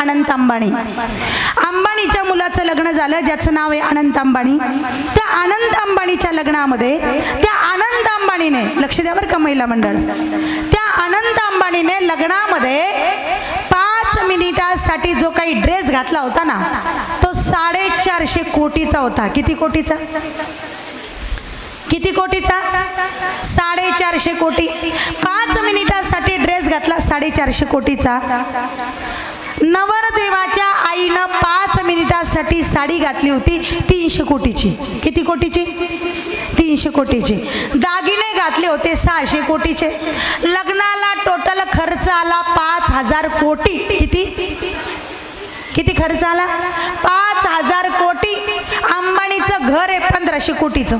अनंत अंबानी. अंबानीच्या मुलाचं लग्न झालं ज्याचं नाव आहे अनंत अंबानी. त्या अनंत अंबानीच्या लग्नामध्ये त्या अनंत अंबानीने, लक्ष द्या बरं का महिला मंडळ, त्या अनंत अंबानीने लग्नामध्ये 5 मिनिटासाठी जो काही ड्रेस घातला होता ना तो 450 कोटीचा होता. किती कोटीचा? किती कोटीचा? 450 कोटी. 5 मिनिटासाठी ड्रेस घातला 450 कोटीचा. नवरदेवाच्या आईनं 5 मिनिटासाठी साडी घातली होती 300 कोटीची. किती कोटीची? 300 कोटीची. दागिने घातले होते 600 कोटीचे. लग्नाला टोटल खर्च आला 5000 कोटी. किती खर्च आला? 5000 कोटी. अंबानीचं घर आहे 1500 कोटीचं.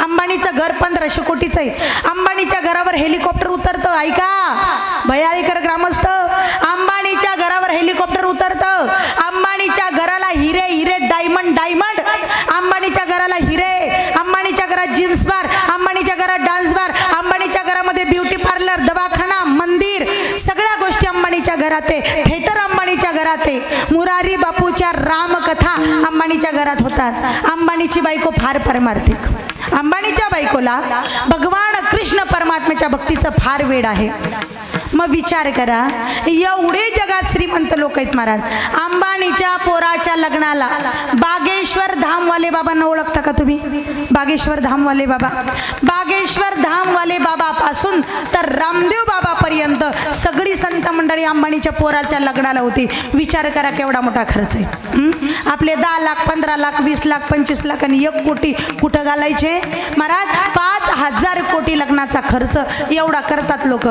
अंबानीचं घर 1500 कोटीचं आहे. अंबानीच्या घरावर हेलिकॉप्टर उतरतं. ऐका भयाळीकर ग्रामस्थ, अंबानीच्या घरावर हेलिकॉप्टर उतरतं. अंबानीच्या घराला हिरे हिरे, डायमंड डायमंड. अंबानीच्या घराला हिरे. अंबानीच्या घरात जिम्स बार, अंबानीच्या घरात डान्स बार, अंबानीच्या घरामध्ये ब्युटी पार्लर, दवाखाना, मंदिर, सगळ्या गोष्टी अंबानीच्या घरात आहे. थिएटर अंबानीच्या घरात आहे. मुरारी बापूच्या रामकथा अंबानीच्या घरात होतात. अंबानीची बायको फार परमार्थिक. अंबानीच्या बायकोला भगवान कृष्ण परमात्म्याच्या भक्तीचं फार वेड आहे. मग विचार करा, एवढे जगात श्रीमंत लोक आहेत महाराज. अंबानीच्या पोराच्या लग्नाला बागेश्वर धामवाले बाबांना ओळखता का तुम्ही? बागेश्वर धामवाले बाबा. बागेश्वर धामवाले बाबा पासून तर रामदेव बाबा पर्यंत सगळी संत मंडळी अंबानीच्या पोराच्या लग्नाला होती. विचार करा केवढा मोठा खर्च आहे. आपले 10 लाख, 15 लाख, 20 लाख, 25 लाख आणि 1 कोटी कुठं घालायचे महाराज? 5000 कोटी लग्नाचा खर्च एवढा करतात लोक.